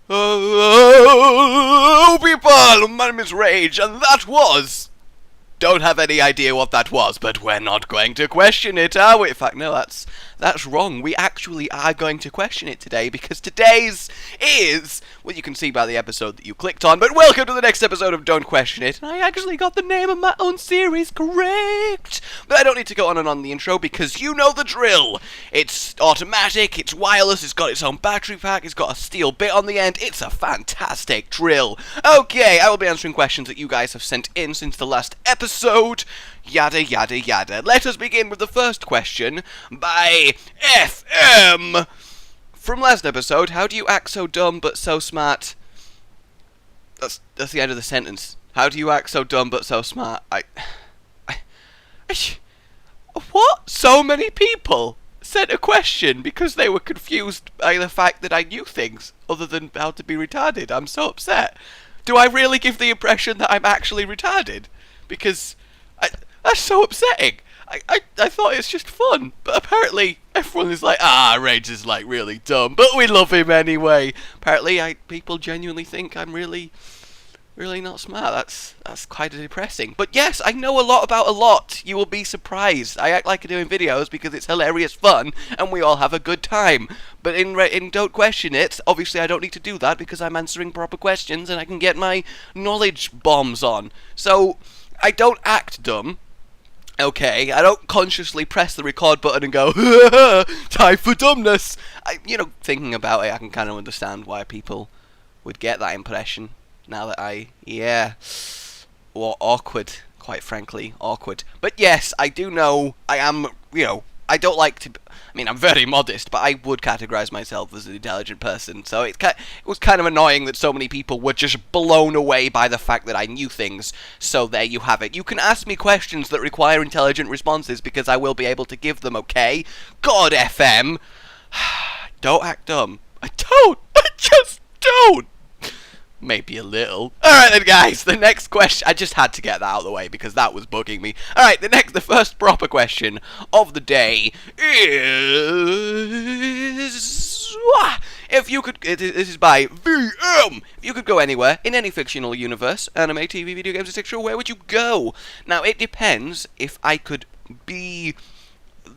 Oh, people! My name is Rage, and that was... Don't have any idea what that was, but we're not going to question it, are we? In fact, no, that's wrong. We actually are going to question it today, because today's is, well, you can see by the episode that you clicked on, but welcome to the next episode of Don't Question It, and I actually got the name of my own series correct. But I don't need to go on and on the intro, because you know the drill. It's automatic, it's wireless, it's got its own battery pack, it's got a steel bit on the end. It's a fantastic drill. Okay, I will be answering questions that you guys have sent in since the last episode. Yada yada yada. Let us begin with the first question by FM. From last episode, how do you act so dumb but so smart? That's the end of the sentence. How do you act so dumb but so smart? What? So many people sent a question because they were confused by the fact that I knew things other than how to be retarded. I'm so upset. Do I really give the impression that I'm actually retarded? Because that's so upsetting. I thought it's just fun, but apparently everyone is like, Rage is like really dumb, but we love him anyway. Apparently, people genuinely think I'm really not smart. That's quite depressing. But yes, I know a lot about a lot. You will be surprised. I act like I'm doing videos because it's hilarious fun, and we all have a good time. But in Don't Question It, obviously I don't need to do that because I'm answering proper questions and I can get my knowledge bombs on. So I don't act dumb. Okay, I don't consciously press the record button and go, time for dumbness. Thinking about it, I can kind of understand why people would get that impression. Now that awkward, quite frankly, awkward. But yes, I do know, I am, I don't like to, I'm very modest, but I would categorize myself as an intelligent person, so it was kind of annoying that so many people were just blown away by the fact that I knew things, so there you have it. You can ask me questions that require intelligent responses, because I will be able to give them, okay? God, FM! Don't act dumb. I just don't! Maybe a little. Alright then, guys, the next question, I just had to get that out of the way because that was bugging me. Alright, the first proper question of the day is... If you could, this is by VM, if you could go anywhere, in any fictional universe, anime, TV, video games, etc., where would you go? Now, it depends if I could be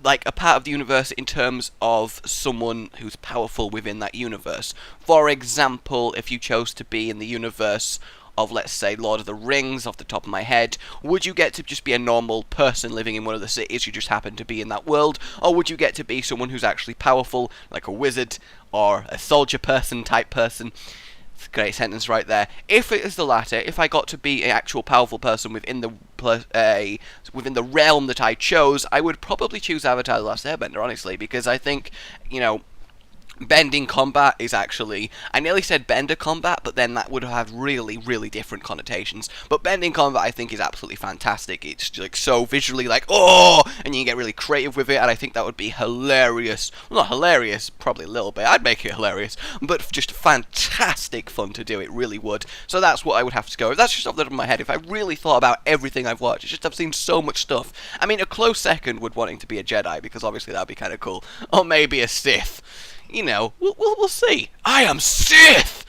like a part of the universe in terms of someone who's powerful within that universe. For example, if you chose to be in the universe of, let's say, Lord of the Rings, off the top of my head, would you get to just be a normal person living in one of the cities you just happen to be in that world, or would you get to be someone who's actually powerful, like a wizard or a soldier person type person? Great sentence right there. If it is the latter, if I got to be an actual powerful person within the realm that I chose, I would probably choose Avatar: The Last Airbender, honestly, because I think, bending combat is actually... I nearly said bender combat, but then that would have really, really different connotations. But bending combat, I think, is absolutely fantastic. It's like so visually like, oh! And you get really creative with it, and I think that would be hilarious. Well, not hilarious, probably a little bit. I'd make it hilarious. But just fantastic fun to do, it really would. So that's what I would have to go with. That's just off the top of my head. If I really thought about everything I've watched, it's just I've seen so much stuff. I mean, a close second would wanting to be a Jedi, because obviously that'd be kind of cool. Or maybe a Sith. We'll see. I am Sith!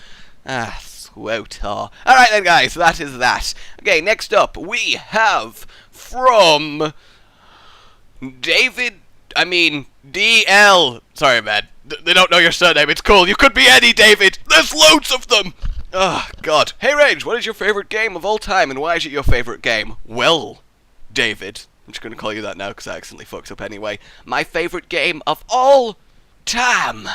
Swotar. Alright then, guys, that is that. Okay, next up, we have from DL. Sorry, man. They don't know your surname. It's cool. You could be any David. There's loads of them. Oh, God. Hey, Rage, what is your favorite game of all time, and why is it your favorite game? Well, David. I'm just going to call you that now because I accidentally fucked up anyway. My favorite game of all time.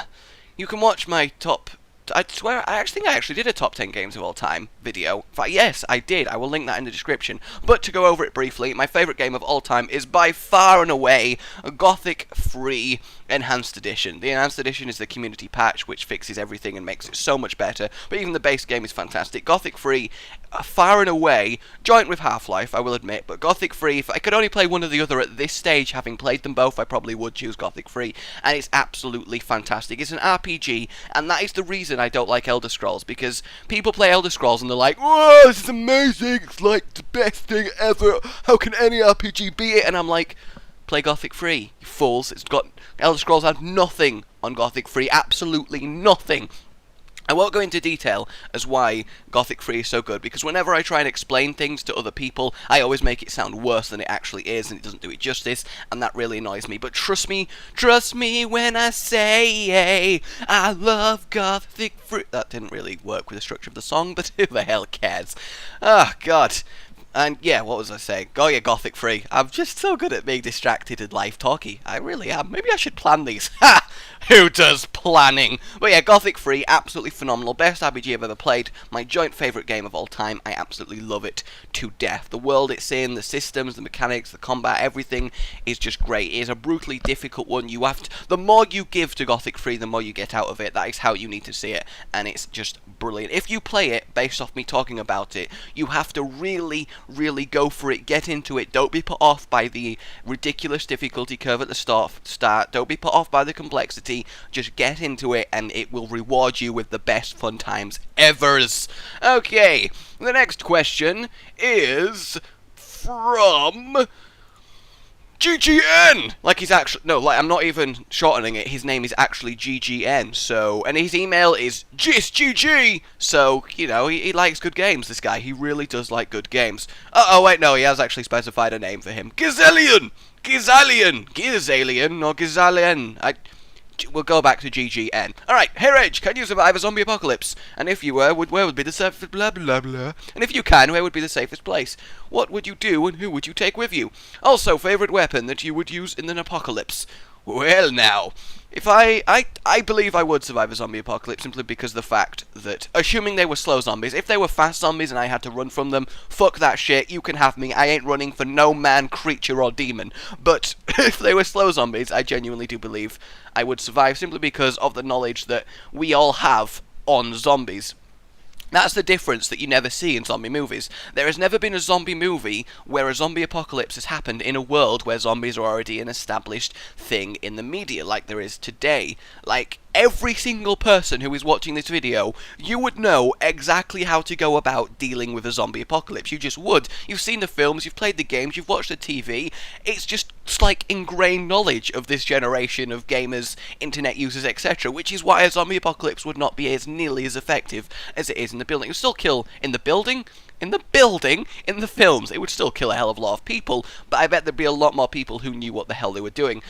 You can watch my top... I swear, I actually did a top 10 games of all time video. In fact, yes, I did. I will link that in the description. But to go over it briefly, my favourite game of all time is by far and away a Gothic Free Enhanced Edition. The Enhanced Edition is the community patch, which fixes everything and makes it so much better. But even the base game is fantastic. Gothic Free, far and away, joint with Half-Life, I will admit, but Gothic Free, if I could only play one or the other at this stage, having played them both, I probably would choose Gothic Free. And it's absolutely fantastic. It's an RPG, and that is the reason I don't like Elder Scrolls, because people play Elder Scrolls and they're like, whoa, this is amazing, it's like the best thing ever, how can any RPG beat it? And I'm like, play Gothic Free, you fools. Elder Scrolls have nothing on Gothic Free, absolutely nothing. I won't go into detail as why Gothic 3 is so good, because whenever I try and explain things to other people, I always make it sound worse than it actually is, and it doesn't do it justice, and that really annoys me. But trust me when I say I love Gothic 3. That didn't really work with the structure of the song, but who the hell cares? Oh, God. And yeah, what was I saying? Oh yeah, Gothic 3. I'm just so good at being distracted and live talky. I really am. Maybe I should plan these. Ha! Who does planning? But yeah, Gothic 3, absolutely phenomenal. Best RPG I've ever played. My joint favourite game of all time. I absolutely love it to death. The world it's in, the systems, the mechanics, the combat, everything is just great. It is a brutally difficult one. You have to, the more you give to Gothic 3, the more you get out of it. That is how you need to see it. And it's just brilliant. If you play it based off me talking about it, you have to really go for it, get into it. Don't be put off by the ridiculous difficulty curve at the start. Don't be put off by the complexity. Just get into it and it will reward you with the best fun times evers. Okay, the next question is from GGN! Like he's actually, no, like I'm not even shortening it, his name is actually GGN, so, and his email is GG, so, you know, he likes good games, this guy, he really does like good games. Oh wait, no, he has actually specified a name for him. Gazalian, or Gazalian, we'll go back to GGN. Alright, hey Rage, can you survive a zombie apocalypse? And if you were, where would be the safest blah blah blah? And if you can, where would be the safest place? What would you do and who would you take with you? Also, favourite weapon that you would use in an apocalypse? Well now, if I believe I would survive a zombie apocalypse simply because of the fact that, assuming they were slow zombies, if they were fast zombies and I had to run from them, fuck that shit, you can have me, I ain't running for no man, creature or demon. But if they were slow zombies, I genuinely do believe I would survive simply because of the knowledge that we all have on zombies. That's the difference that you never see in zombie movies. There has never been a zombie movie where a zombie apocalypse has happened in a world where zombies are already an established thing in the media, like there is today. Like, every single person who is watching this video, you would know exactly how to go about dealing with a zombie apocalypse. You just would. You've seen the films, you've played the games, you've watched the TV. It's like ingrained knowledge of this generation of gamers, internet users, etc. Which is why a zombie apocalypse would not be as nearly as effective as it is in the building. It would still kill in the building, in the films. It would still kill a hell of a lot of people, but I bet there'd be a lot more people who knew what the hell they were doing.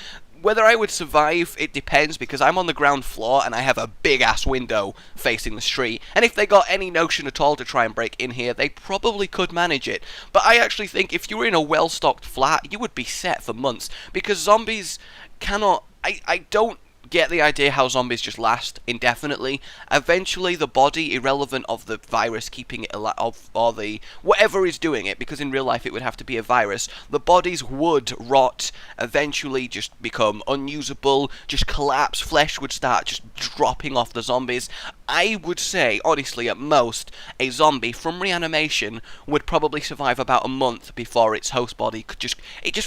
Whether I would survive, it depends, because I'm on the ground floor and I have a big-ass window facing the street, and if they got any notion at all to try and break in here, they probably could manage it. But I actually think if you were in a well-stocked flat, you would be set for months, because zombies cannot... I don't get the idea how zombies just last indefinitely. Eventually the body, irrelevant of the virus keeping it alive, or the whatever is doing it, because in real life it would have to be a virus, the bodies would rot, eventually just become unusable, just collapse, flesh would start just dropping off the zombies. I would say, honestly, at most, a zombie from reanimation would probably survive about a month before its host body could just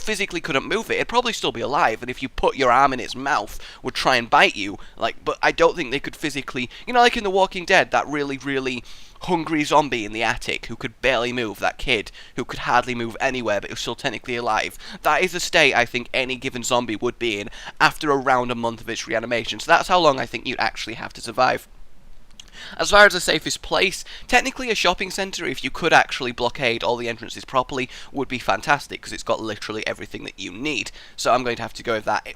physically couldn't move it. It'd probably still be alive, and if you put your arm in its mouth, would try and bite you. Like, but I don't think they could physically, you know, like in The Walking Dead, that really hungry zombie in the attic who could barely move, that kid who could hardly move anywhere but was still technically alive. That is a state I think any given zombie would be in after around a month of its reanimation. So that's how long I think you'd actually have to survive. As far as the safest place, technically a shopping centre, if you could actually blockade all the entrances properly, would be fantastic, because it's got literally everything that you need. So I'm going to have to go with that.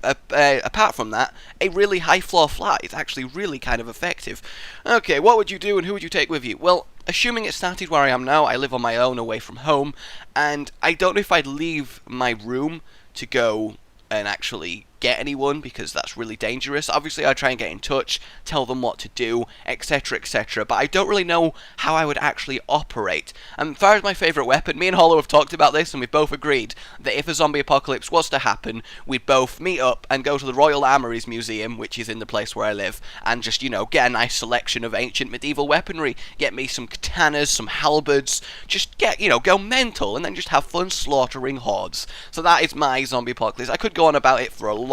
Apart from that, a really high floor flat is actually really kind of effective. Okay, what would you do and who would you take with you? Well, assuming it started where I am now, I live on my own away from home, and I don't know if I'd leave my room to go and actually get anyone, because that's really dangerous. Obviously I'd try and get in touch, tell them what to do, etc, etc, but I don't really know how I would actually operate. And as far as my favourite weapon, me and Hollow have talked about this and we've both agreed that if a zombie apocalypse was to happen, we'd both meet up and go to the Royal Armouries Museum, which is in the place where I live, and just, you know, get a nice selection of ancient medieval weaponry, get me some katanas, some halberds, just get, you know, go mental, and then just have fun slaughtering hordes. So that is my zombie apocalypse. I could go on about it for a lot,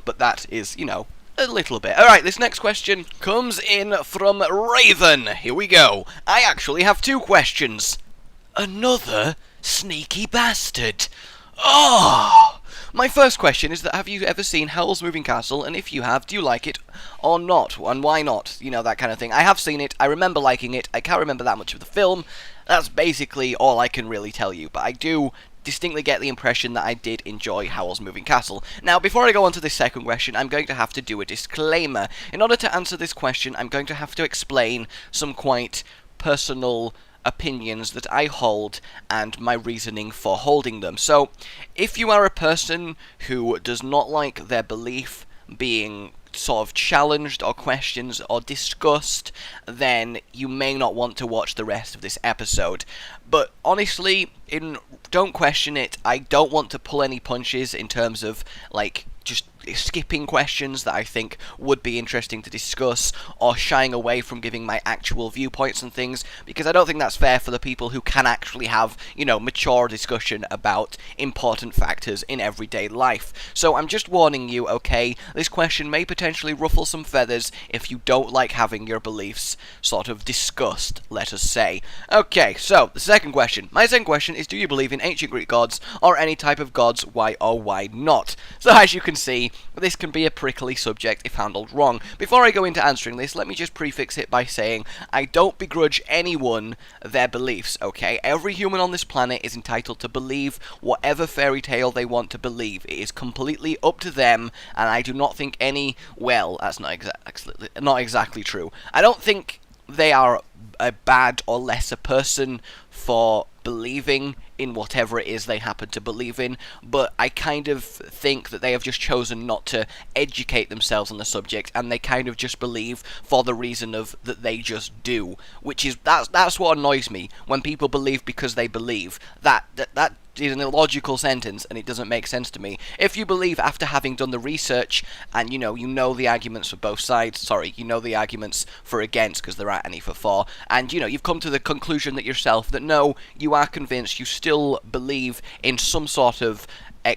but that is, you know, a little bit. Alright, this next question comes in from Raven. Here we go. I actually have two questions. Another sneaky bastard. Oh! my first question is that have you ever seen Howl's Moving Castle, and if you have, do you like it or not, and why not? You know, that kind of thing. I have seen it, I remember liking it, I can't remember that much of the film. That's basically all I can really tell you, but I do distinctly get the impression that I did enjoy Howl's Moving Castle. Now, before I go on to this second question, I'm going to have to do a disclaimer. In order to answer this question, I'm going to have to explain some quite personal opinions that I hold and my reasoning for holding them. So, if you are a person who does not like their belief being sort of challenged or questioned or discussed, then you may not want to watch the rest of this episode. But honestly, don't question it. I don't want to pull any punches in terms of, like, just skipping questions that I think would be interesting to discuss, or shying away from giving my actual viewpoints and things, because I don't think that's fair for the people who can actually have, you know, mature discussion about important factors in everyday life. So I'm just warning you, okay, this question may potentially ruffle some feathers if you don't like having your beliefs sort of discussed, let us say. Okay, so, the second question. My second question is, do you believe in ancient Greek gods, or any type of gods, why or why not? So as you can see, this can be a prickly subject if handled wrong. Before I go into answering this, let me just prefix it by saying I don't begrudge anyone their beliefs, okay? Every human on this planet is entitled to believe whatever fairy tale they want to believe. It is completely up to them, and I do not think well, that's not exactly true. I don't think they are a bad or lesser person for believing in whatever it is they happen to believe in, but I kind of think that they have just chosen not to educate themselves on the subject, and they kind of just believe for the reason of that they just do, which is that's what annoys me, when people believe because they believe. That is an illogical sentence, and it doesn't make sense to me. If you believe after having done the research, and you know the arguments for both sides, you know the arguments for against, because there aren't any for, and you know, you've come to the conclusion that yourself that no, you are convinced, you still believe in some sort of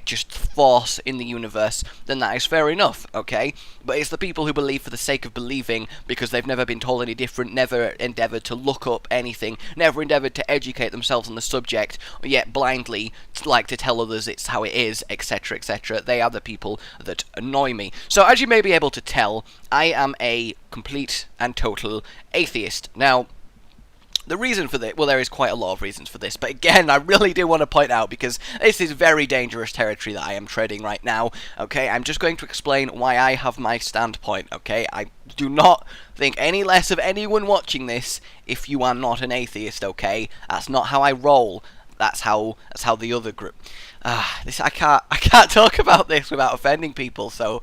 just force in the universe, then that is fair enough, okay? But it's the people who believe for the sake of believing, because they've never been told any different, never endeavoured to look up anything, never endeavoured to educate themselves on the subject, yet blindly like to tell others it's how it is, etc, etc. They are the people that annoy me. So as you may be able to tell, I am a complete and total atheist. Now, the reason for this, well, there is quite a lot of reasons for this, but again, I really do want to point out, because this is very dangerous territory that I am treading right now, okay? I'm just going to explain why I have my standpoint, okay? I do not think any less of anyone watching this if you are not an atheist, okay? That's not how I roll. That's how the other group. I can't talk about this without offending people, so,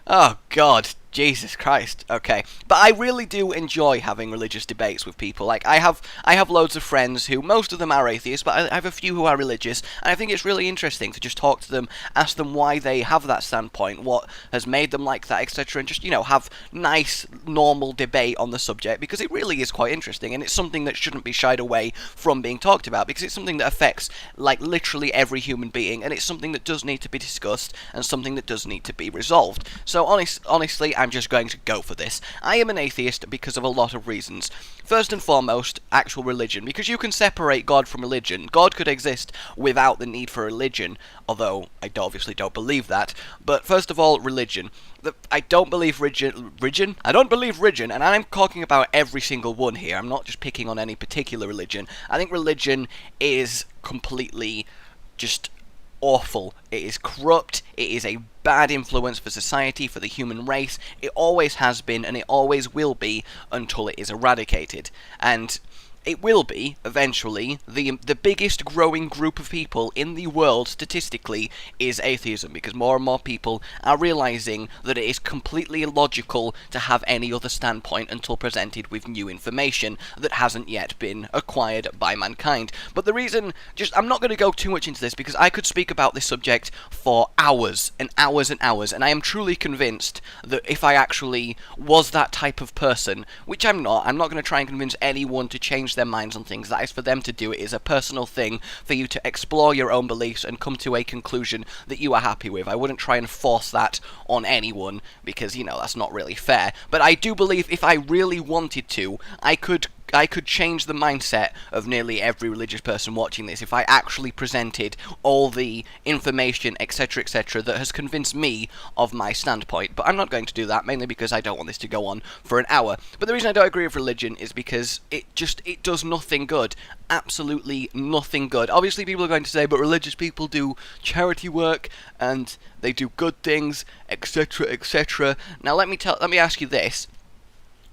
oh God. Jesus Christ. Okay. But I really do enjoy having religious debates with people. Like, I have loads of friends who, most of them are atheists, but I have a few who are religious, and I think it's really interesting to just talk to them, ask them why they have that standpoint, what has made them like that, etc., and just, you know, have nice, normal debate on the subject, because it really is quite interesting, and it's something that shouldn't be shied away from being talked about, because it's something that affects, like, literally every human being, and it's something that does need to be discussed, and something that does need to be resolved. So, honestly, I'm just going to go for this. I am an atheist because of a lot of reasons. First and foremost, actual religion, because you can separate God from religion. God could exist without the need for religion, although I obviously don't believe that. But first of all, religion. I don't believe religion. I don't believe religion, and I'm talking about every single one here. I'm not just picking on any particular religion. I think religion is completely just awful. It is corrupt. It is a bad influence for society, for the human race. It always has been, and it always will be, until it is eradicated. And it will be, eventually, the biggest growing group of people in the world, statistically, is atheism, because more and more people are realizing that it is completely illogical to have any other standpoint until presented with new information that hasn't yet been acquired by mankind. But the reason, I'm not going to go too much into this, because I could speak about this subject for hours and hours and hours, and I am truly convinced that if I actually was that type of person, which I'm not going to try and convince anyone to change their minds on things. That is for them to do. It is a personal thing for you to explore your own beliefs and come to a conclusion that you are happy with. I wouldn't try and force that on anyone, because, you know, that's not really fair. But I do believe if I really wanted to, I could could change the mindset of nearly every religious person watching this if I actually presented all the information, etc., that has convinced me of my standpoint. But I'm not going to do that, mainly because I don't want this to go on for an hour. But the reason I don't agree with religion is because it does nothing good. Absolutely nothing good. Obviously, people are going to say, but religious people do charity work and they do good things, etc. Now, let me ask you this.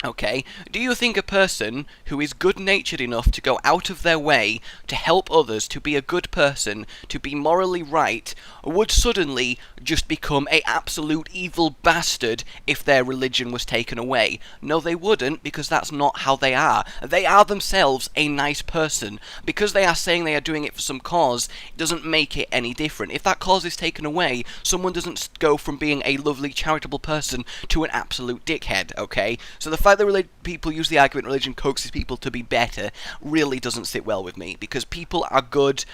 Okay, do you think a person who is good-natured enough to go out of their way to help others, to be a good person, to be morally right, would suddenly just become an absolute evil bastard if their religion was taken away? No, they wouldn't, because that's not how they are. They are themselves a nice person. Because they are saying they are doing it for some cause, it doesn't make it any different. If that cause is taken away, someone doesn't go from being a lovely, charitable person to an absolute dickhead, okay? So the fact that people use the argument religion coaxes people to be better really doesn't sit well with me, because people are good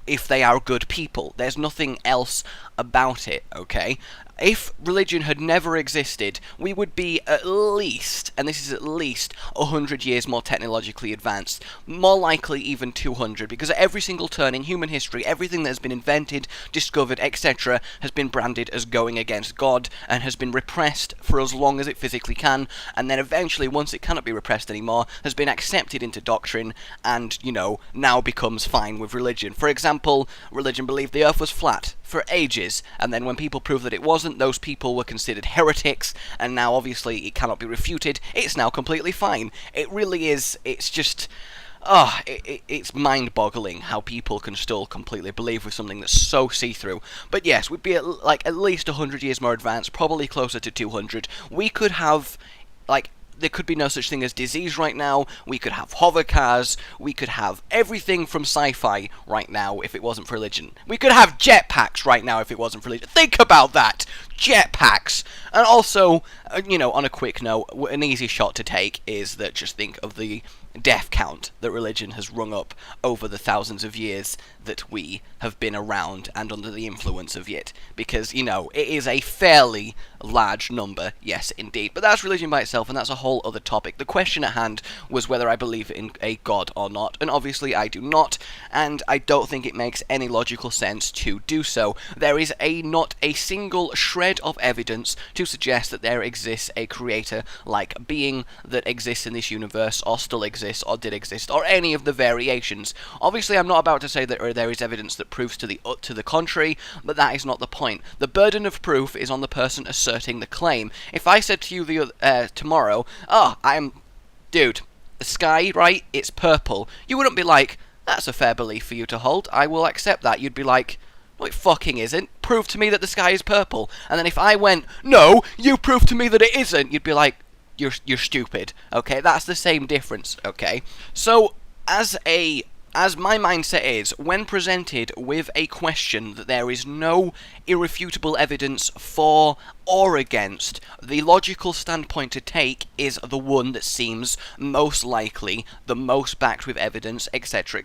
if they are good people. There's nothing else about it, okay? If religion had never existed, we would be at least, and this is at least, 100 years more technologically advanced. More likely even 200, because at every single turn in human history, everything that has been invented, discovered, etc., has been branded as going against God, and has been repressed for as long as it physically can, and then eventually, once it cannot be repressed anymore, has been accepted into doctrine, and, you know, now becomes fine with religion. For example, religion believed the earth was flat for ages, and then when people proved that it wasn't, those people were considered heretics, and now obviously it cannot be refuted. It's now completely fine. It really is. It's just it's mind-boggling how people can still completely believe with something that's so see-through. But yes, we'd be at least 100 years more advanced, probably closer to 200. We could have, there could be no such thing as disease right now. We could have hover cars. We could have everything from sci-fi right now if it wasn't for religion. We could have jetpacks right now if it wasn't for religion. Think about that! Jetpacks! And also, on a quick note, an easy shot to take is that just think of the death count that religion has rung up over the thousands of years that we have been around and under the influence of it. Because, it is a fairly large number, yes, indeed. But that's religion by itself, and that's a whole other topic. The question at hand was whether I believe in a god or not, and obviously I do not, and I don't think it makes any logical sense to do so. There is not a single shred of evidence to suggest that there exists a creator-like being that exists in this universe, or still exists, or did exist, or any of the variations. Obviously, I'm not about to say that there is evidence that proves to the contrary, but that is not the point. The burden of proof is on the person asserting the claim. If I said to you tomorrow, dude, the sky, right, it's purple, you wouldn't be like, that's a fair belief for you to hold, I will accept that. You'd be like, no, it fucking isn't. Prove to me that the sky is purple. And then if I went, no, you prove to me that it isn't, you'd be like, you're stupid, okay? That's the same difference, okay? So, as my mindset is, when presented with a question that there is no irrefutable evidence for or against, the logical standpoint to take is the one that seems most likely, the most backed with evidence, etc.,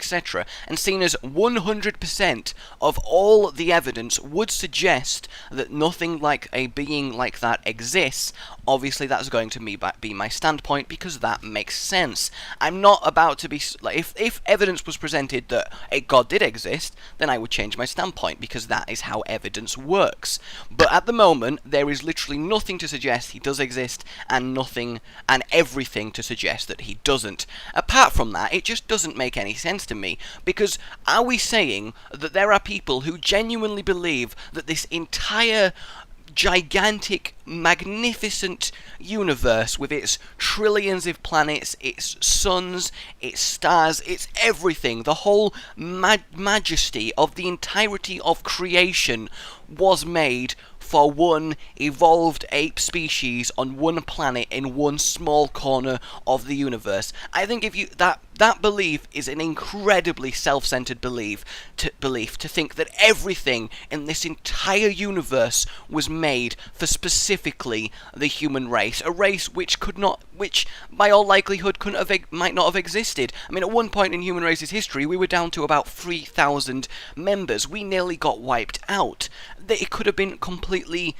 and seen as 100% of all the evidence would suggest that nothing like a being like that exists. Obviously that's going to be my standpoint, because that makes sense. I'm not about to be, if evidence was presented that a god did exist, then I would change my standpoint, because that is how evidence works. But at the moment, there is literally nothing to suggest he does exist, and everything to suggest that he doesn't. Apart from that, it just doesn't make any sense to me, because are we saying that there are people who genuinely believe that this entire gigantic, magnificent universe with its trillions of planets, its suns, its stars, its everything, the whole majesty of the entirety of creation was made for one evolved ape species on one planet in one small corner of the universe? I think if that belief is an incredibly self-centered belief to think that everything in this entire universe was made for specifically the human race, a race which by all likelihood might not have existed. I mean, at one point in human race's history, we were down to about 3,000 members. We nearly got wiped out. It could have been completely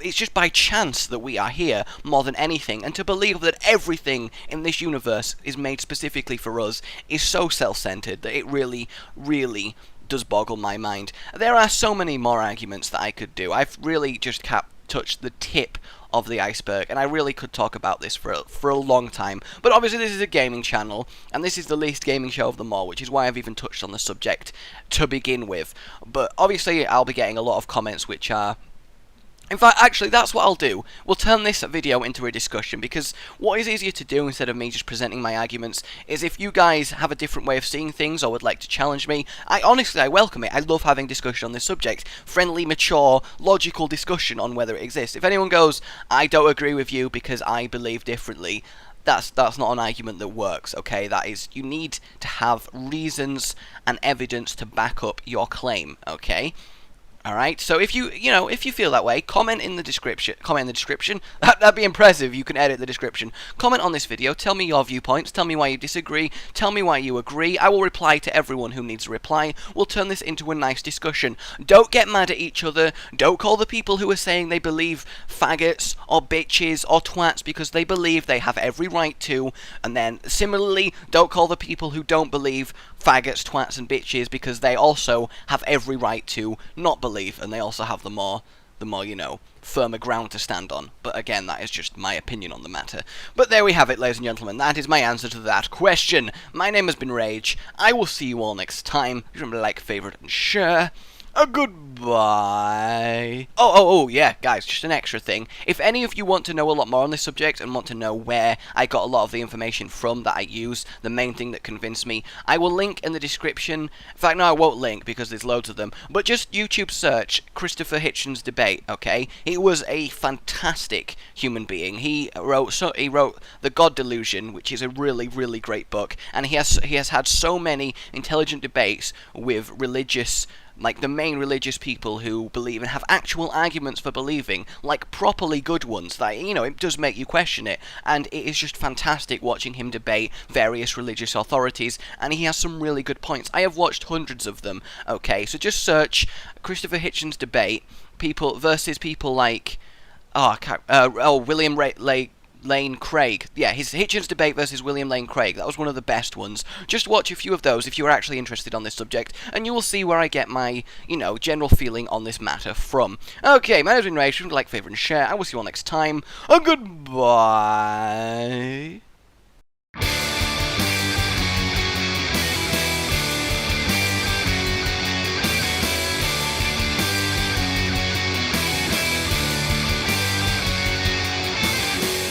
it's just by chance that we are here more than anything, and to believe that everything in this universe is made specifically for us is so self-centered that it really, really does boggle my mind. There are so many more arguments that I could do. I've really just touched the tip of the iceberg, and I really could talk about this for a long time. But obviously this is a gaming channel, and this is the least gaming show of them all, which is why I've even touched on the subject to begin with. But obviously I'll be getting a lot of comments which are... In fact, actually, that's what I'll do. We'll turn this video into a discussion, because what is easier to do instead of me just presenting my arguments is if you guys have a different way of seeing things or would like to challenge me, I welcome it. I love having discussion on this subject. Friendly, mature, logical discussion on whether it exists. If anyone goes, I don't agree with you because I believe differently, that's not an argument that works, okay? That is, you need to have reasons and evidence to back up your claim, okay? Alright, so if you feel that way, comment in the description. That'd be impressive. You can edit the description. Comment on this video. Tell me your viewpoints. Tell me why you disagree. Tell me why you agree. I will reply to everyone who needs a reply. We'll turn this into a nice discussion. Don't get mad at each other. Don't call the people who are saying they believe faggots or bitches or twats because they believe they have every right to. And then, similarly, don't call the people who don't believe faggots, twats and bitches because they also have every right to not believe, and they also have the more, firmer ground to stand on. But again, that is just my opinion on the matter. But there we have it, ladies and gentlemen. That is my answer to that question. My name has been Rage. I will see you all next time. Remember to like, favorite, and share. Goodbye. Oh, yeah, guys, just an extra thing. If any of you want to know a lot more on this subject and want to know where I got a lot of the information from that I use, the main thing that convinced me, I will link in the description. In fact, no, I won't link because there's loads of them. But just YouTube search Christopher Hitchens debate, okay? He was a fantastic human being. He wrote The God Delusion, which is a really, really great book, and he has had so many intelligent debates with religious, like the main religious people who believe and have actual arguments for believing, like properly good ones that, it does make you question it, and it is just fantastic watching him debate various religious authorities, and he has some really good points. I have watched hundreds of them, okay, so just search Christopher Hitchens debate, people like, William Lane Craig. Yeah, his Hitchens debate versus William Lane Craig. That was one of the best ones. Just watch a few of those if you are actually interested on this subject, and you will see where I get my, general feeling on this matter from. Okay, my name has been Rage. Like, favorite, and share. I will see you all next time. Goodbye.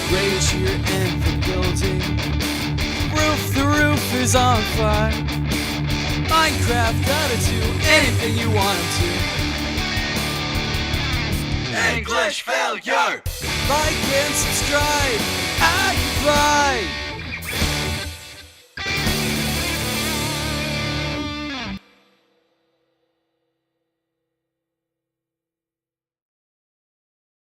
Rage here in the building. The roof is on fire. Minecraft gotta do anything you want him to. English failure. Like and subscribe.